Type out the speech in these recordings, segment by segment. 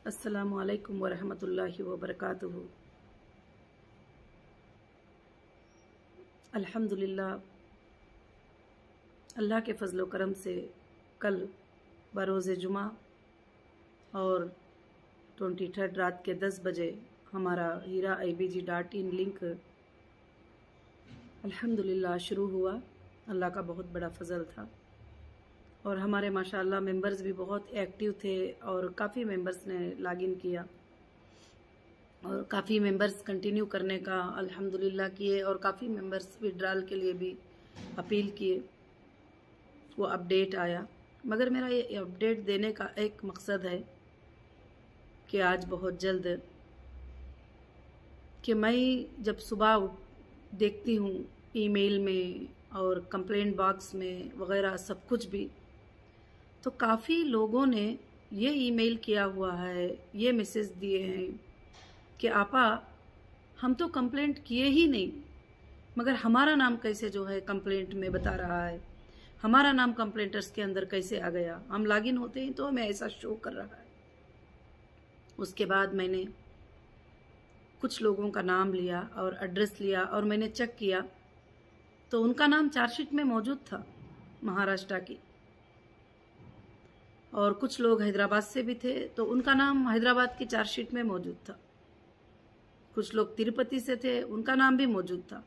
अस्सलामु अलैकुम वरहमतुल्लाहि वबरकातुहू। अल्हम्दुलिल्लाह, अल्लाह के फ़ज़्ल व करम से कल बरोज़े जुमा और 23 रात के 10 बजे हमारा हीरा IBG.in लिंक अल्हम्दुलिल्लाह शुरू हुआ। अल्लाह का बहुत बड़ा फ़ज़ल था और हमारे माशाअल्लाह मेंबर्स भी बहुत एक्टिव थे और काफ़ी मेंबर्स ने लॉगिन किया और काफ़ी मेंबर्स कंटिन्यू करने का अल्हम्दुलिल्लाह किए और काफ़ी मेंबर्स विड्रॉल के लिए भी अपील किए। वो अपडेट आया, मगर मेरा ये अपडेट देने का एक मकसद है कि आज बहुत जल्द कि मैं जब सुबह देखती हूँ ईमेल में और कंप्लेंट बॉक्स में वगैरह सब कुछ भी, तो काफ़ी लोगों ने ये ईमेल किया हुआ है, ये मैसेज दिए हैं कि आपा हम तो कंप्लेंट किए ही नहीं, मगर हमारा नाम कैसे जो है कंप्लेंट में बता रहा है, हमारा नाम कंप्लेंटर्स के अंदर कैसे आ गया। हम लॉगिन होते ही तो हमें ऐसा शो कर रहा है। उसके बाद मैंने कुछ लोगों का नाम लिया और एड्रेस लिया और मैंने चेक किया तो उनका नाम चार्जशीट में मौजूद था, महाराष्ट्र की, और कुछ लोग हैदराबाद से भी थे तो उनका नाम हैदराबाद की चार्जशीट में मौजूद था। कुछ लोग तिरुपति से थे, उनका नाम भी मौजूद था।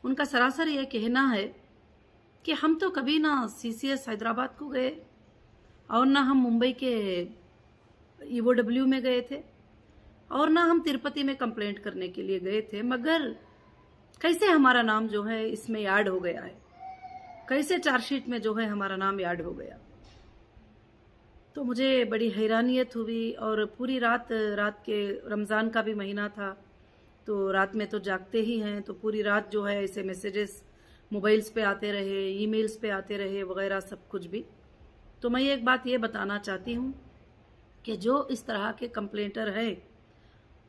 उनका सरासर यह कहना है कि हम तो कभी ना CCS हैदराबाद को गए और ना हम मुंबई के EOW में गए थे और ना हम तिरुपति में कंप्लेंट करने के लिए गए थे, मगर कैसे हमारा नाम जो है इसमें याद हो गया है, कैसे चार्जशीट में जो है हमारा नाम याद हो गया। तो मुझे बड़ी हैरानियत हुई और पूरी रात के रमज़ान का भी महीना था तो रात में तो जागते ही हैं, तो पूरी रात जो है ऐसे मैसेजेस मोबाइल्स पे आते रहे, ईमेल्स पे आते रहे वगैरह सब कुछ भी। तो मैं एक बात ये बताना चाहती हूँ कि जो इस तरह के कंप्लेंटर है,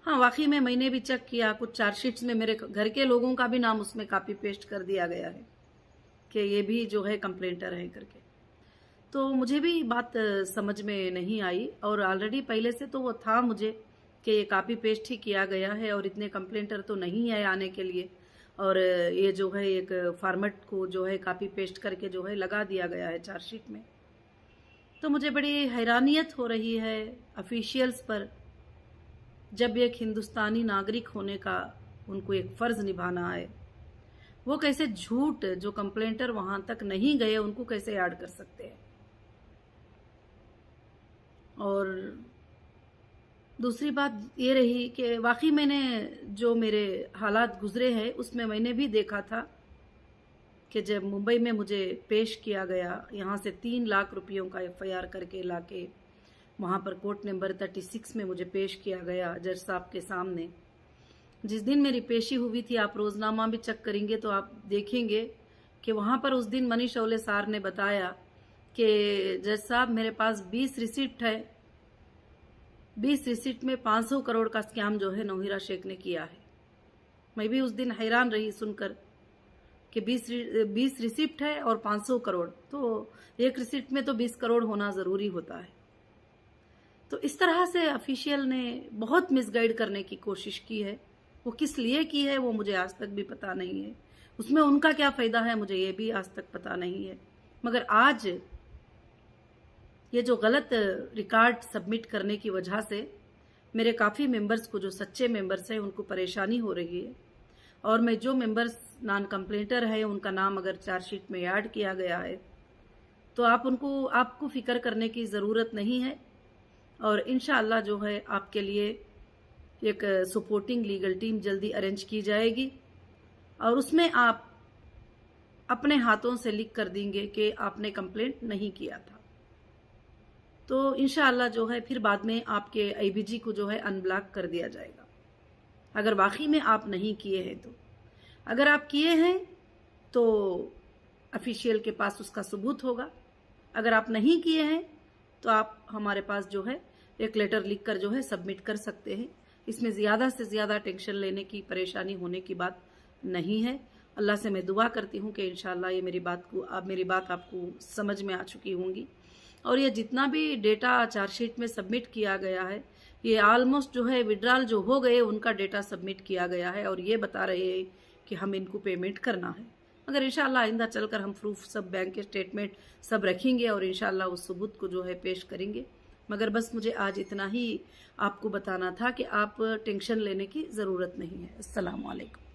हाँ वाकई में मैंने भी चेक किया, कुछ चार्जशीट्स में मेरे घर के लोगों का भी नाम उसमें कॉपी पेस्ट कर दिया गया है कि ये भी जो है कंप्लेंटर है करके। तो मुझे भी बात समझ में नहीं आई और ऑलरेडी पहले से तो वो था मुझे कि ये कॉपी पेस्ट ही किया गया है और इतने कंप्लेंटर तो नहीं है आने के लिए, और ये जो है एक फॉर्मेट को जो है कॉपी पेस्ट करके जो है लगा दिया गया है चार्जशीट में। तो मुझे बड़ी हैरानियत हो रही है ऑफिशियल्स पर, जब एक हिंदुस्तानी नागरिक होने का उनको एक फ़र्ज़ निभाना है, वो कैसे झूठ जो कंप्लेंटर वहां तक नहीं गए उनको कैसे याद कर सकते हैं। और दूसरी बात ये रही कि वाकई मैंने जो मेरे हालात गुजरे हैं उसमें मैंने भी देखा था कि जब मुंबई में मुझे पेश किया गया, यहाँ से 3 लाख रुपयों का FIR करके लाके वहाँ पर कोर्ट नंबर 36 में मुझे पेश किया गया जज साहब के सामने। जिस दिन मेरी पेशी हुई थी, आप रोजनामा भी चेक करेंगे तो आप देखेंगे कि वहाँ पर उस दिन मनीष औले सार ने बताया कि जज साहब मेरे पास 20 रिसिप्ट है, 20 रिसिप्ट में 500 करोड़ का स्कैम जो है नौहिरा शेख ने किया है। मैं भी उस दिन हैरान रही सुनकर कि 20 रिसिप्ट है और 500 करोड़, तो एक रिसिप्ट में तो 20 करोड़ होना ज़रूरी होता है। तो इस तरह से ऑफिशियल ने बहुत मिसगाइड करने की कोशिश की है। वो किस लिए की है वो मुझे आज तक भी पता नहीं है, उसमें उनका क्या फ़ायदा है मुझे ये भी आज तक पता नहीं है। मगर आज ये जो गलत रिकॉर्ड सबमिट करने की वजह से मेरे काफ़ी मेंबर्स को, जो सच्चे मेंबर्स हैं, उनको परेशानी हो रही है। और मैं जो मेंबर्स नॉन कंप्लेंटर है उनका नाम अगर चार्जशीट में ऐड किया गया है तो आपको फिक्र करने की ज़रूरत नहीं है। और इंशाअल्लाह जो है आपके लिए एक सपोर्टिंग लीगल टीम जल्दी अरेंज की जाएगी और उसमें आप अपने हाथों से लिख कर देंगे कि आपने कंप्लेंट नहीं किया था। तो इंशाअल्लाह जो है फिर बाद में आपके IBG को जो है अनब्लॉक कर दिया जाएगा, अगर वाकई में आप नहीं किए हैं तो। अगर आप किए हैं तो ऑफिशियल के पास उसका सबूत होगा, अगर आप नहीं किए हैं तो आप हमारे पास जो है एक लेटर लिखकर जो है सबमिट कर सकते हैं। इसमें ज़्यादा से ज़्यादा टेंशन लेने की, परेशानी होने की बात नहीं है। अल्लाह से मैं दुआ करती हूँ कि इंशाअल्लाह ये मेरी बात आपको समझ में आ चुकी होंगी और ये जितना भी डेटा चार्जशीट में सबमिट किया गया है, ये ऑलमोस्ट जो है विड्रॉल जो हो गए उनका डेटा सबमिट किया गया है और ये बता रहे हैं कि हम इनको पेमेंट करना है। मगर इंशाल्लाह आइंदा चलकर हम प्रूफ सब बैंक के स्टेटमेंट सब रखेंगे और इंशाल्लाह उस सबूत को जो है पेश करेंगे। मगर बस मुझे आज इतना ही आपको बताना था कि आप टेंशन लेने की ज़रूरत नहीं है। अस्सलाम वालेकुम।